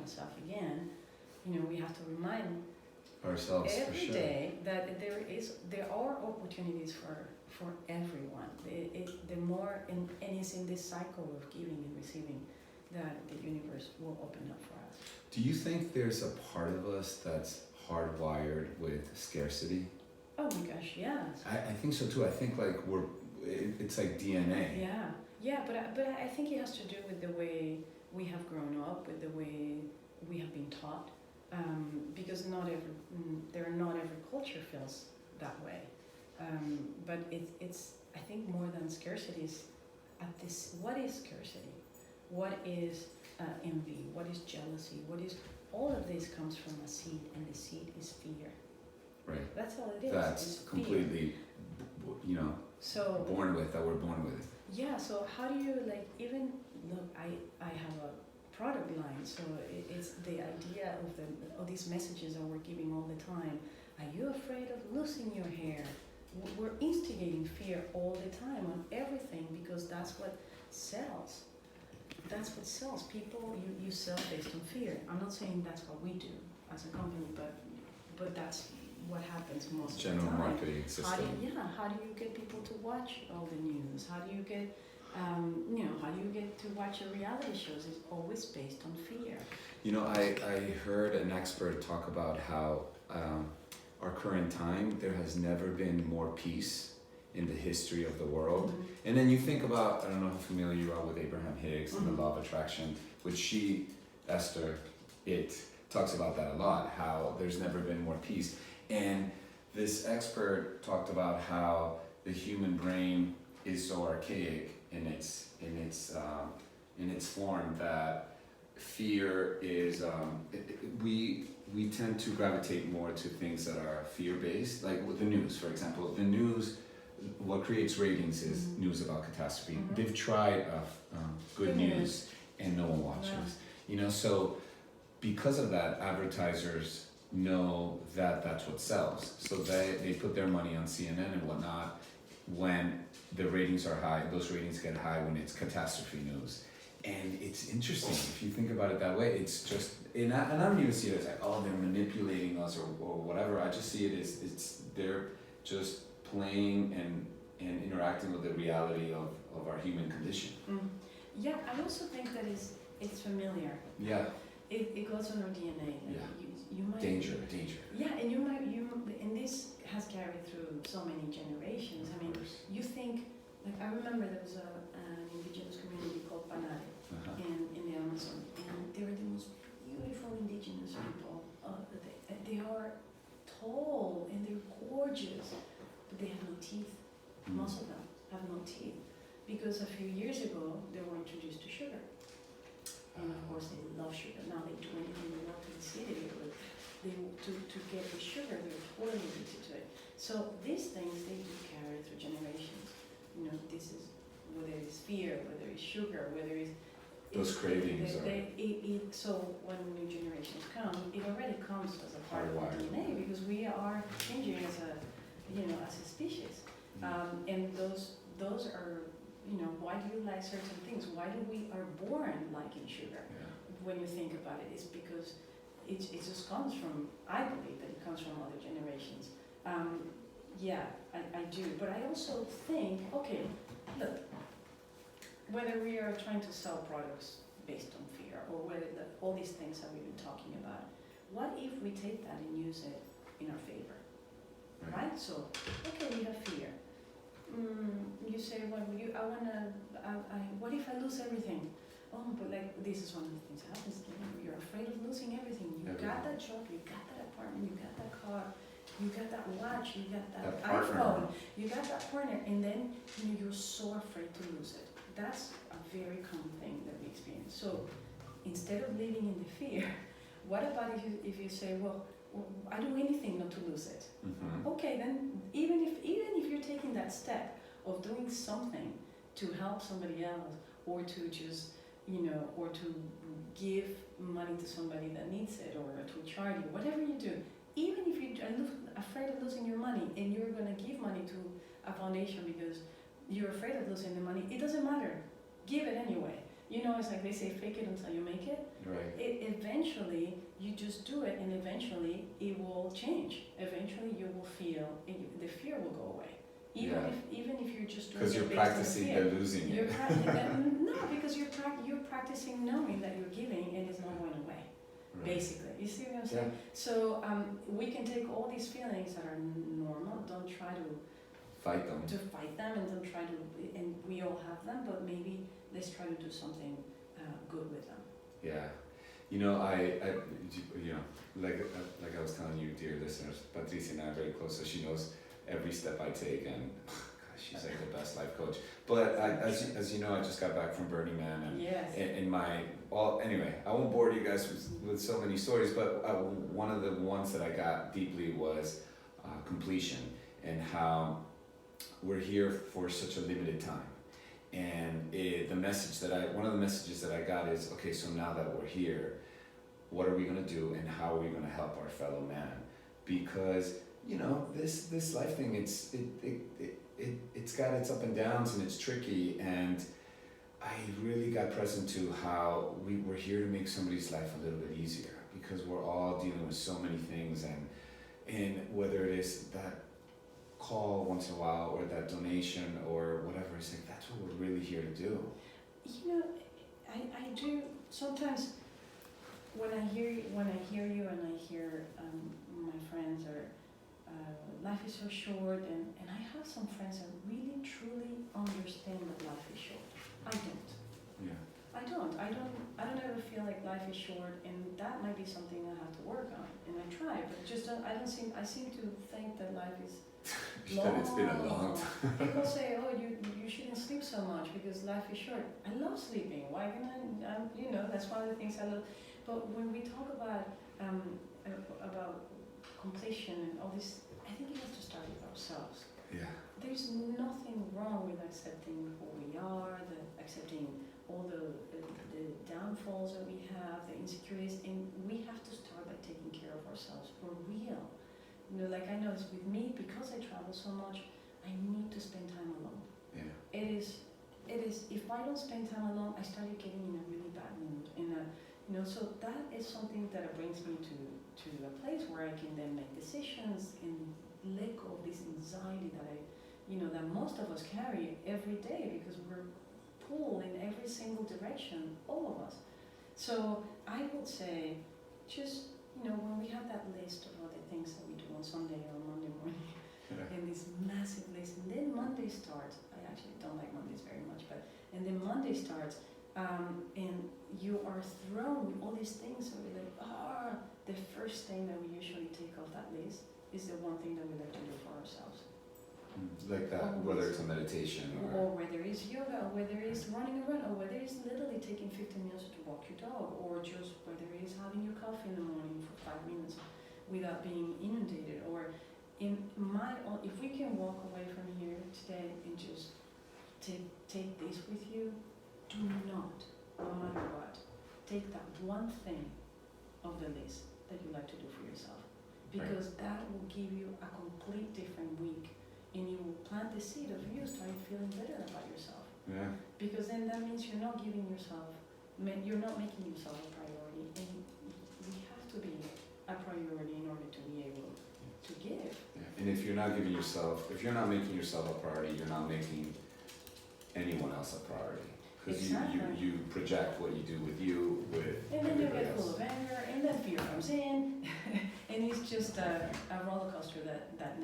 myself again, we have to remind ourselves every for sure. day that there are opportunities for everyone. The more and it's in this cycle of giving and receiving that the universe will open up for us. Do you think there's a part of us that's hardwired with scarcity? Oh my gosh, yes. I think so too. I think like it's like DNA. Yeah, but I think it has to do with the way we have grown up, with the way we have been taught, because not every culture feels that way. But it's I think more than scarcity is at this. What is scarcity? What is envy? What is jealousy? All of this comes from a seed, and the seed is fear. Right. That's all it is. That's completely, So born with, that we're born with. yeah. So how do you even look? I have a product line, so it's the idea of these messages that we're giving all the time. Are you afraid of losing your hair? We're instigating fear all the time on everything because that's what sells. That's what sells. People, you sell based on fear. I'm not saying that's what we do as a company, but that's what happens most of the time. General marketing system. How do you get people to watch all the news? How do you get how do you get to watch your reality shows? It's always based on fear. I heard an expert talk about how our current time, there has never been more peace in the history of the world. Mm-hmm. And then you think about, I don't know how familiar you are with Abraham Hicks and the law of attraction, which Esther, talks about that a lot, how there's never been more peace. And this expert talked about how the human brain is so archaic in its form that fear is we tend to gravitate more to things that are fear-based, like with the news, for example. The news, what creates ratings is news about catastrophe. Mm-hmm. They've tried good news and no one watches. Yeah. So because of that, advertisers know that that's what sells. So they put their money on CNN and whatnot. When the ratings are high, those ratings get high when it's catastrophe news. And it's interesting, if you think about it that way, it's just, and I don't even see it as like, oh, they're manipulating us or whatever. I just see it as they're just playing and interacting with the reality of our human condition. Mm. Yeah, I also think that it's familiar. Yeah. It goes on our DNA. Yeah. You might, danger. Yeah, and and this has carried through so many generations. I mean, you think, like I remember there was an indigenous community called Panare in the Amazon, and they were the most beautiful indigenous people. They are tall and they're gorgeous, but they have no teeth. Mm. Most of them have no teeth because a few years ago they were introduced to sugar. And of course they love sugar. Now they do anything they want to the city, but to get the sugar, they're totally addicted to it. So these things, they do carry through generations. This is, whether it's fear, whether it's sugar, whether it's... Those cravings so when new generations come, it already comes as a part of our DNA because we are changing as a species. And those are, why do you like certain things? Why do we are born liking sugar? Yeah. When you think about it, it's because it just comes from, I believe that it comes from other generations. I do. But I also think, okay, look, whether we are trying to sell products based on fear or whether all these things that we've been talking about, what if we take that and use it in our favor? Right? So, okay, we have fear. You say, well, what if I lose everything? Oh, but this is one of the things that happens. You're afraid of losing everything. You got that job, you got that apartment, you got that car, you got that watch, you got that iPhone, you got that partner, and then you're so afraid to lose it. That's a very common thing that we experience. So instead of living in the fear, what about if you say, well, I do anything not to lose it? Mm-hmm. Okay, then even if you're taking that step of doing something to help somebody else, or to just or to give money to somebody that needs it, or to a charity, whatever you do, even if you're afraid of losing your money and you're going to give money to a foundation because you're afraid of losing the money, it doesn't matter. Give it anyway. You know, it's like they say, fake it until you make it. Right. Eventually, you just do it, and eventually it will change. Eventually, you will feel the fear will go away. Even if you're just doing Because it you're based on practicing fear. the losing You're it. no, because you're practicing knowing that you're giving and it's not going away. Right. Basically, you see what I'm saying? Yeah. So we can take all these feelings that are normal. Don't try to Fight them. fight them, and don't try to. And we all have them, but maybe let's try to do something good with them. Yeah. You know, you know, like I was telling you, dear listeners, Patricia and I are very close, so she knows every step I take, and gosh, she's like the best life coach. But as you know, I just got back from Burning Man, and Yes. anyway, I won't bore you guys with so many stories, but one of the ones that I got deeply was completion, and how we're here for such a limited time. And one of the messages that I got is, okay, so now that we're here, what are we gonna do, and how are we gonna help our fellow man? Because, you know, this life thing, it's got its up and downs, and it's tricky, and I really got present to how we're here to make somebody's life a little bit easier, because we're all dealing with so many things, and whether it is that call once in a while, or that donation, or whatever, it's like, that's what we're really here to do. You know, I do sometimes when I hear you and I hear my friends, or life is so short, and I have some friends that really truly understand that life is short. I don't. Yeah. I don't ever feel like life is short, and that might be something I have to work on, and I try, but I seem to think that life is long. It's been a long time. People say, oh, you shouldn't sleep so much because life is short. I love sleeping. Why can I, you know, that's one of the things I love. But when we talk about completion and all this, I think it has to start with ourselves. Yeah. There's nothing wrong with accepting who we are, accepting all the downfalls that we have, the insecurities, and we have to start by taking care of ourselves for real. You know, like I notice with me, because I travel so much, I need to spend time alone. Yeah. It is, if I don't spend time alone, I start getting in a really bad mood. You know, so that is something that brings me to a place where I can then make decisions and let go of this anxiety that most of us carry every day, because we're pulled in every single direction, all of us. So I would say, just, you know, when we have that list of all the things that we do on Sunday or Monday morning, and this massive list, and then Monday starts. I actually don't like Mondays very much, and then Monday starts, and you are thrown with all these things, so we're like, the first thing that we usually take off that list is the one thing that we like to do for ourselves. Like that, whether it's a meditation or whether it's yoga, or whether it's running a run, or whether it's literally taking 15 minutes to walk your dog, or just whether it's having your coffee in the morning for 5 minutes without being inundated. Or if we can walk away from here today and just take this with you, do not, no matter what, take that one thing of the list that you like to do for yourself, because that will give you a complete different week. And you will plant the seed of you starting feeling better about yourself. Yeah. Because then that means you're not making yourself a priority. And we have to be a priority in order to be able to give. Yeah. And if you're not making yourself a priority, you're not making anyone else a priority. Because exactly. you project what you do with you, with and then you everybody get else. full of anger, and then fear comes in, and it's just a roller coaster that